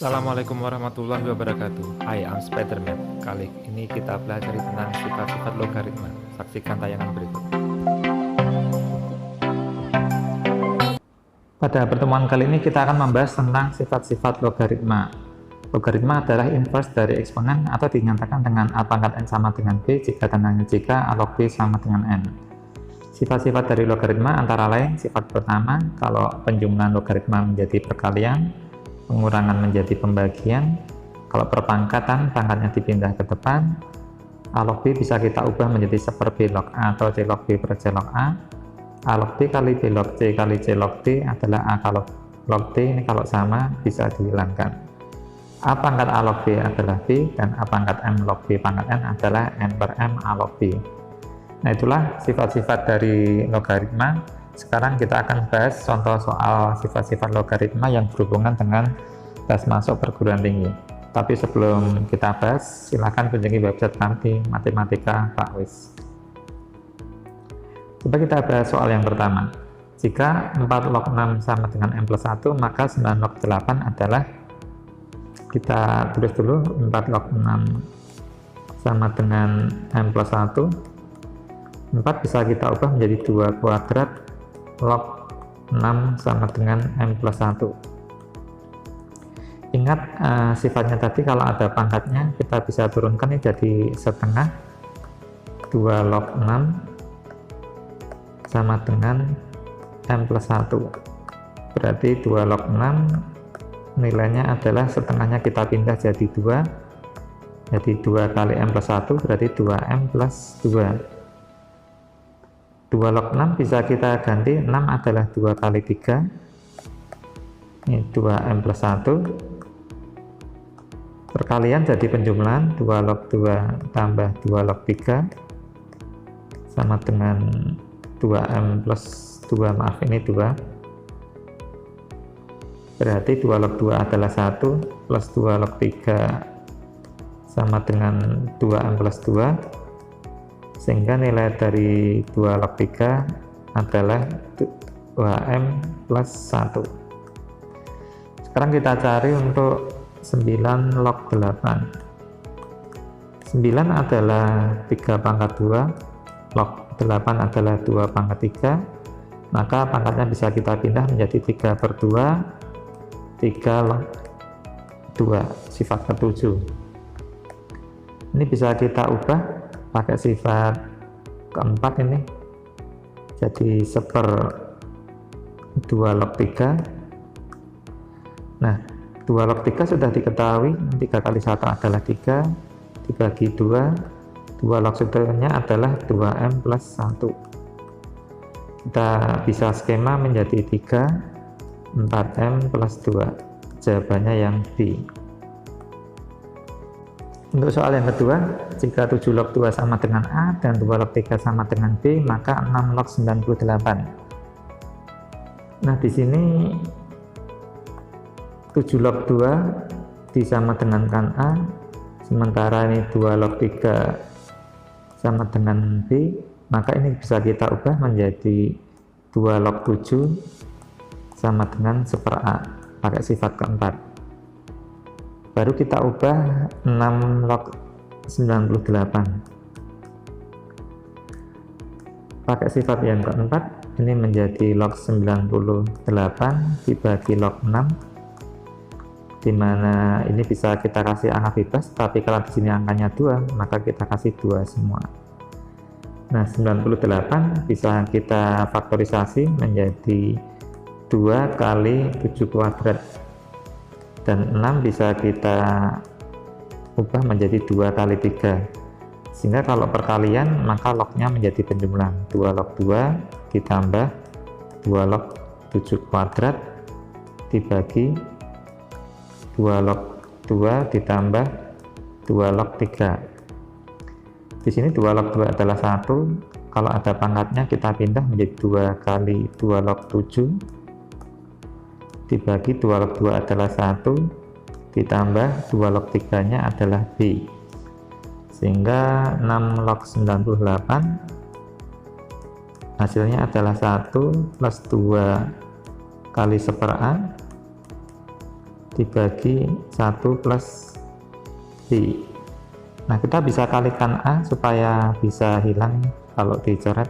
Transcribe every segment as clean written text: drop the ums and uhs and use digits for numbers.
Assalamualaikum warahmatullahi wabarakatuh. Hai, I'm Spiderman. Kali ini kita belajar tentang sifat-sifat logaritma. Saksikan tayangan berikut. Pada pertemuan kali ini kita akan membahas tentang sifat-sifat logaritma. Logaritma adalah inverse dari eksponen atau dinyatakan dengan a pangkat n sama dengan b jika dan hanya jika a log b sama dengan n. Sifat-sifat dari logaritma antara lain sifat pertama, kalau penjumlahan logaritma menjadi perkalian, pengurangan menjadi pembagian, kalau perpangkatan pangkatnya dipindah ke depan, a log b bisa kita ubah menjadi 1/b log a atau c log b per c log a log b kali b log c kali c log d adalah a kalau log d, ini kalau sama bisa dihilangkan. A pangkat a log b adalah b, dan a pangkat m log b pangkat n adalah n per m a log b. Nah, itulah sifat-sifat dari logaritma. Sekarang kita akan bahas contoh soal sifat-sifat logaritma yang berhubungan dengan tes masuk perguruan tinggi. Tapi sebelum kita bahas, silakan kunjungi website kami Matematika Pak Wis. Coba kita bahas soal yang pertama. Jika 4 log 6 sama dengan m plus 1, maka 9 log 8 adalah, kita tulis dulu, 4 log 6 sama dengan m plus 1. 4 bisa kita ubah menjadi 2 kuadrat log 6 sama dengan m plus 1. Ingat sifatnya tadi, kalau ada pangkatnya kita bisa turunkan ini jadi setengah. 2 log 6 sama dengan m plus 1, berarti 2 log 6 nilainya adalah setengahnya kita pindah jadi 2, jadi 2 kali m plus 1 berarti 2m plus 2. 2 log 6 bisa kita ganti, 6 adalah 2 kali 3, ini 2m plus 1, perkalian jadi penjumlahan, 2 log 2 tambah 2 log 3 sama dengan 2m plus 2, maaf ini 2, berarti 2 log 2 adalah 1 plus 2 log 3 sama dengan 2m plus 2, sehingga nilai dari 2 log 3 adalah 2m plus 1. Sekarang kita cari untuk 9 log 8. 9 adalah 3 pangkat 2, log 8 adalah 2 pangkat 3, maka pangkatnya bisa kita pindah menjadi 3 per 2, 3 log 2, sifat ke-7. Ini bisa kita ubah pakai sifat keempat, ini jadi 1/2 log 3. Nah, 2 log 3 sudah diketahui, 3 kali 1 adalah 3, dibagi 2, 2 log satunya adalah 2m plus 1. Kita bisa skema menjadi 3, 4m plus 2. Jawabannya yang B. Untuk soal yang kedua, jika 7 log 2 sama dengan A dan 2 log 3 sama dengan B, maka 6 log 98. Nah, di sini 7 log 2 disama dengankan A, sementara ini 2 log 3 sama dengan B, maka ini bisa kita ubah menjadi 2 log 7 sama dengan 1/A, pakai sifat keempat. Baru kita ubah 6 log 98 pakai sifat yang keempat, ini menjadi log 98 dibagi log 6, dimana ini bisa kita kasih angka bebas, tapi kalau di sini angkanya 2 maka kita kasih 2 semua. Nah, 98 bisa kita faktorisasi menjadi 2 kali 7 kuadrat, dan 6 bisa kita ubah menjadi 2 kali 3, sehingga kalau perkalian maka lognya menjadi penjumlahan, 2 log 2 ditambah 2 log 7 kuadrat dibagi 2 log 2 ditambah 2 log 3. Di sini 2 log 2 adalah 1, kalau ada pangkatnya kita pindah menjadi 2 kali 2 log 7 dibagi 2 log 2 adalah 1, ditambah 2 log 3 nya adalah B, sehingga 6 log 98 hasilnya adalah 1 plus 2 kali 1/A dibagi 1 plus B. Nah, kita bisa kalikan A supaya bisa hilang kalau dicoret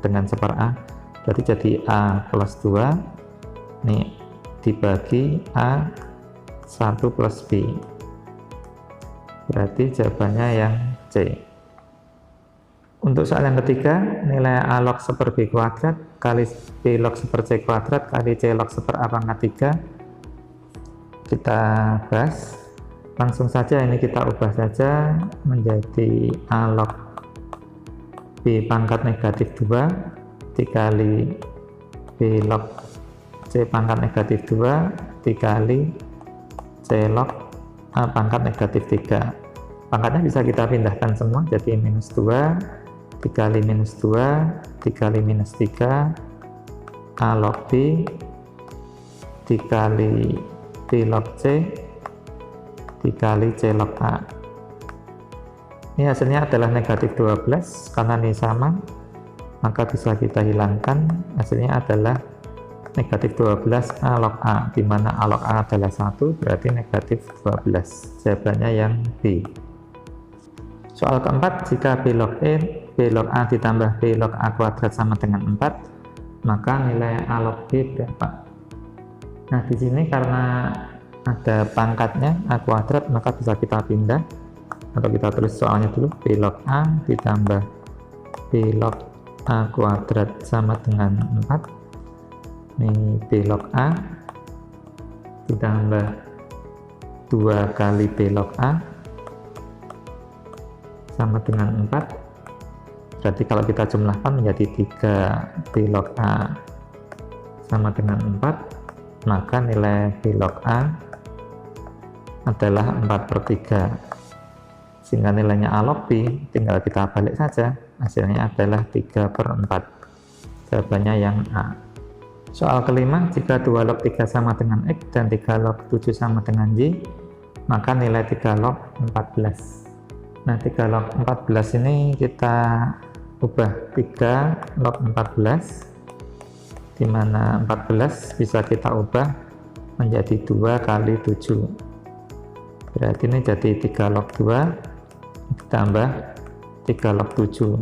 dengan seper A. Berarti jadi A plus 2 ini dibagi A 1 plus B. Berarti jawabannya yang C. Untuk soal yang ketiga, nilai A log 1 B kuadrat kali B log 1 C kuadrat kali C log 1 A pangkat 3. Kita bahas. Langsung saja ini kita ubah saja menjadi A log B pangkat negatif 2 dikali B log C pangkat negatif 2 dikali C log A pangkat negatif 3. Pangkatnya bisa kita pindahkan semua, jadi minus 2 dikali minus 2 dikali minus 3 A log B dikali B log C dikali C log A. Ini hasilnya adalah negatif 12, karena ini sama maka bisa kita hilangkan. Hasilnya adalah negatif 12 A log A, di mana A log A adalah 1, berarti negatif 12. Jawabannya yang B. Soal keempat, jika B log A ditambah B log A kuadrat sama dengan 4, maka nilai A log B berapa? Nah, di sini karena ada pangkatnya A kuadrat, maka bisa kita pindah, atau kita tulis soalnya dulu. B log A ditambah B log A kuadrat sama dengan 4. Ini B log A ditambah 2 kali B log A sama dengan 4. Berarti kalau kita jumlahkan menjadi 3 B log A sama dengan 4, maka nilai B log A adalah 4/3. Sehingga nilainya A log B tinggal kita balik saja, hasilnya adalah 3/4. Jawabannya yang A. Soal kelima, jika 2 log 3 sama dengan X dan 3 log 7 sama dengan Y, maka nilai 3 log 14. Nah, 3 log 14 ini kita ubah 3 log 14, di mana 14 bisa kita ubah menjadi 2 kali 7. Berarti ini jadi 3 log 2 ditambah 3 log 7.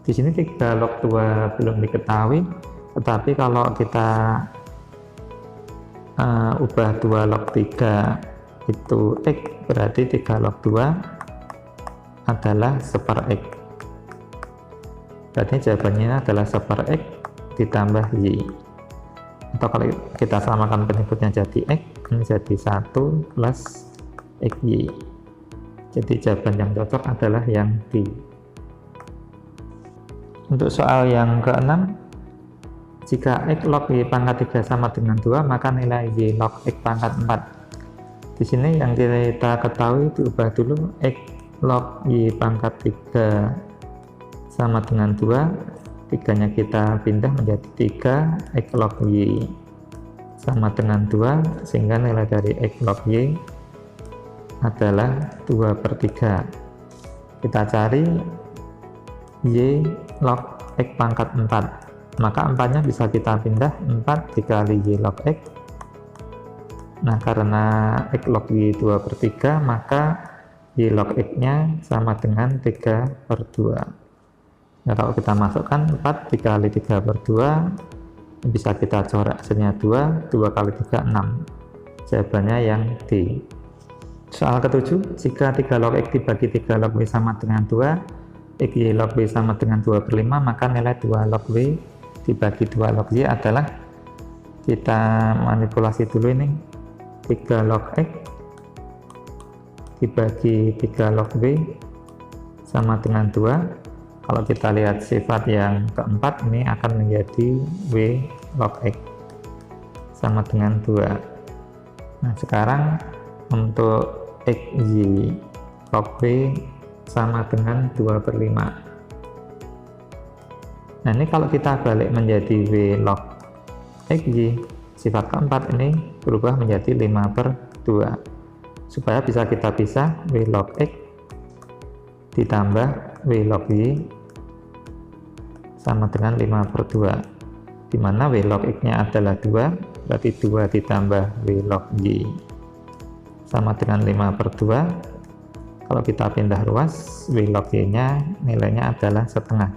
Di sini 3 log 2 belum diketahui, tetapi kalau kita ubah 2 log 3 itu X, berarti 3 log 2 adalah seper X. Berarti jawabannya adalah seper X ditambah Y. Atau kalau kita samakan penyebutnya jadi X, ini jadi 1 plus XY. Jadi jawaban yang cocok adalah yang D. Untuk soal yang keenam, jika X log Y pangkat 3 sama dengan 2, maka nilai Y log X pangkat 4. Di sini yang kita ketahui diubah dulu. X log Y pangkat 3 sama dengan 2, 3-nya kita pindah menjadi 3, X log Y sama dengan 2, sehingga nilai dari X log Y adalah 2/3. Kita cari Y log X pangkat 4, maka 4-nya bisa kita pindah, 4 dikali Y log X. Nah, karena X log Y 2/3, maka Y log X-nya sama dengan 3/2. Nah, kalau kita masukkan 4 dikali 3/2, bisa kita coret hasilnya 2, 2 kali 3, 6. Jawabannya yang D. Soal ketujuh, jika 3 log X dibagi 3 log W sama dengan 2, X Y log W sama dengan 2/5, maka nilai 2 log W dibagi 2 log Y adalah, kita manipulasi dulu ini, 3 log X dibagi 3 log W sama dengan 2. Kalau kita lihat sifat yang keempat, ini akan menjadi W log X sama dengan 2. Nah, sekarang untuk X Y log W sama dengan 2/5. Nah, ini kalau kita balik menjadi W log X Y, sifat keempat ini berubah menjadi 5/2. Supaya bisa kita pisah, W log X ditambah W log Y sama dengan 5/2, di mana W log X nya adalah 2, berarti 2 ditambah W log Y sama dengan 5/2. Kalau kita pindah ruas, W log Y nya nilainya adalah setengah.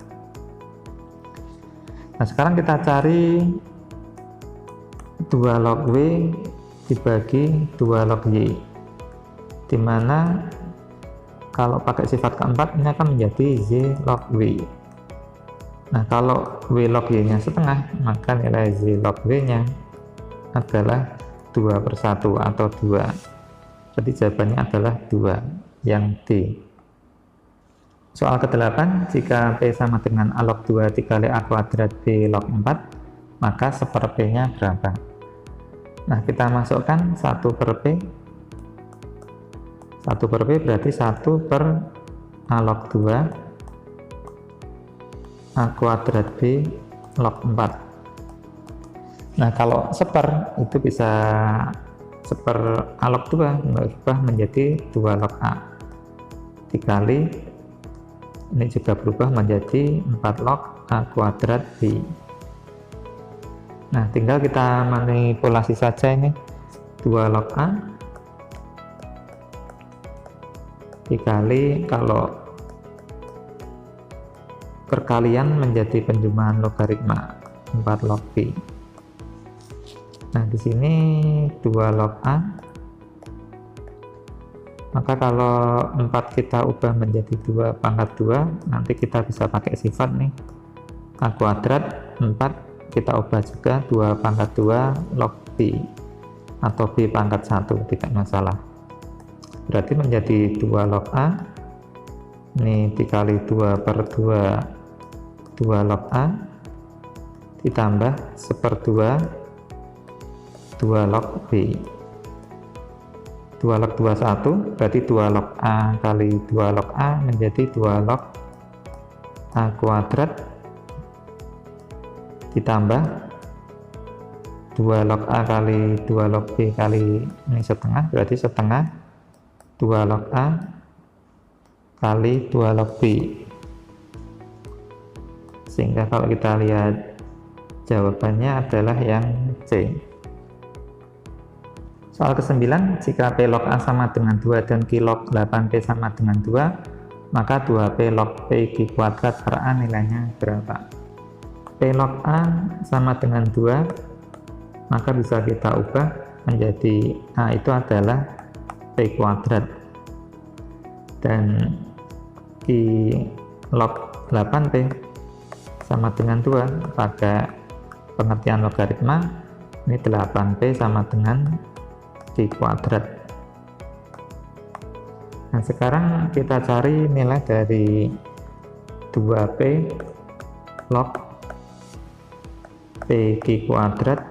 Nah sekarang kita cari 2 log W dibagi 2 log Y, dimana kalau pakai sifat keempat ini akan menjadi Y log W. Nah kalau W log Y nya setengah, maka nilai Y log W nya adalah 2/1 atau 2. Jadi jawabannya adalah 2, yang D. Soal ke-8, jika P sama dengan A log 2 dikali A kuadrat B log 4, maka 1/P nya berapa? Nah kita masukkan 1/P. 1/P berarti 1/A log 2 A kuadrat B log 4. Nah kalau seper itu bisa seper A log 2 berubah menjadi 2 log A dikali ini juga berubah menjadi 4 log A kuadrat B. Nah tinggal kita manipulasi saja ini 2 log A dikali, kalau perkalian menjadi penjumlahan logaritma 4 log B. Nah di sini 2 log A, maka kalau 4 kita ubah menjadi 2 pangkat 2, nanti kita bisa pakai sifat nih A kuadrat 4 kita ubah juga 2 pangkat 2 log B atau B pangkat 1, tidak masalah. Berarti menjadi 2 log A ini dikali 2/2 2 log A ditambah 1/2 2 log B. 2 log 2 1 berarti 2 log A kali 2 log A menjadi 2 log A kuadrat ditambah 2 log A kali 2 log B kali ini setengah, berarti setengah 2 log A kali 2 log B. Sehingga kalau kita lihat jawabannya adalah yang C. Soal ke-9, jika P log A sama dengan 2 dan Q log 8P sama dengan 2, maka 2P log P Q kuadrat per A nilainya berapa? P log A sama dengan 2, maka bisa kita ubah menjadi A itu adalah P kuadrat, dan Q log 8P sama dengan 2 pada pengertian logaritma ini 8P sama dengan Q kuadrat. Nah sekarang kita cari nilai dari 2P log P Q kuadrat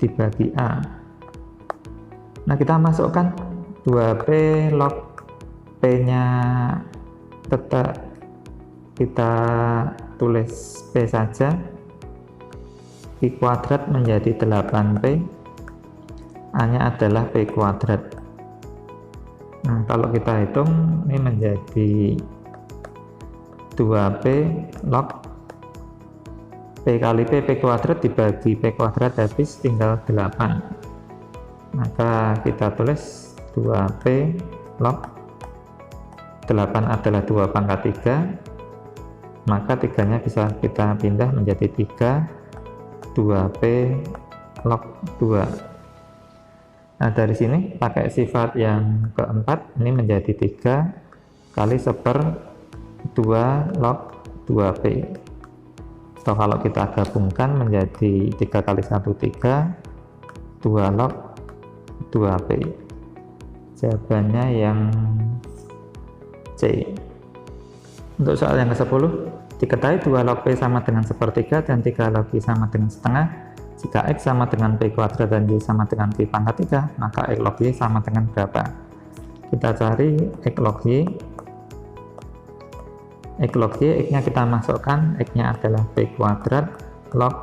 dibagi A. Nah kita masukkan 2P log P nya tetap kita tulis P saja, Q kuadrat menjadi 8P, A nya adalah P kuadrat. Nah kalau kita hitung ini menjadi 2P log P kali P kuadrat dibagi P kuadrat habis tinggal 8, maka kita tulis 2P log 8 adalah 2 pangkat 3, maka 3-nya bisa kita pindah menjadi 3, 2P log 2. Nah dari sini pakai sifat yang keempat ini menjadi 3 kali 1/2 log 2P, atau kalau kita gabungkan menjadi 3 kali 1 3, 2 log 2P. Jawabannya yang C. Untuk soal yang ke-10, diketahui 2 log P sama dengan 1/3 dan 3 log Y sama dengan setengah. Jika X sama dengan P kuadrat dan Y sama dengan P pangkat 3, maka X log Y sama dengan berapa? Kita cari X log Y. X log Y, X nya kita masukkan, X nya adalah P kuadrat log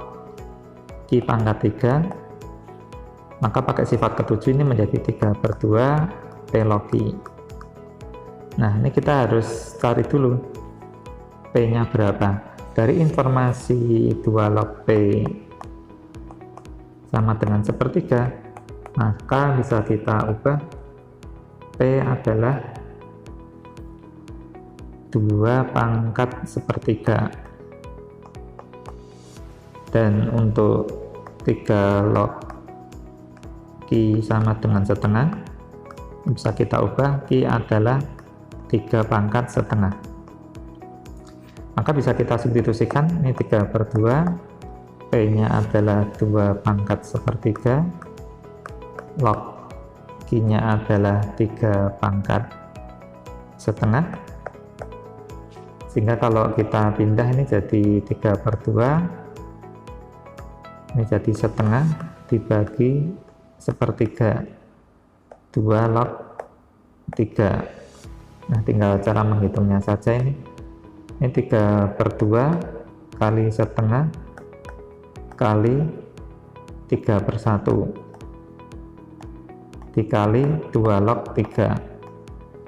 Y pangkat 3, maka pakai sifat ketujuh ini menjadi 3/2 P log Y. Nah ini kita harus cari dulu P nya berapa. Dari informasi 2 log P sama dengan sepertiga, maka bisa kita ubah P adalah 2 pangkat sepertiga. Dan untuk 3 log Q sama dengan setengah, bisa kita ubah Q adalah 3 pangkat setengah. Maka bisa kita substitusikan, ini 3/2, P nya adalah 2 pangkat sepertiga, log Q nya adalah 3 pangkat setengah, sehingga kalau kita pindah ini jadi 3/2, ini jadi setengah dibagi sepertiga, 2 log 3. Nah, tinggal cara menghitungnya saja. Ini 3/2 kali setengah kali 3/1 dikali 2 log 3.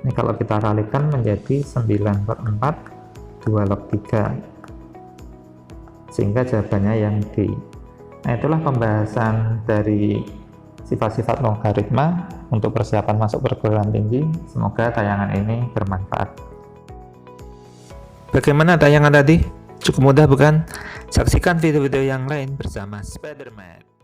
Ini kalau kita kalikan menjadi 9/4 2 log 3, sehingga jawabannya yang D. Nah, itulah pembahasan dari sifat-sifat logaritma untuk persiapan masuk perguruan tinggi. Semoga tayangan ini bermanfaat. Bagaimana tayangan tadi? Cukup mudah bukan? Saksikan video-video yang lain bersama Spiderman.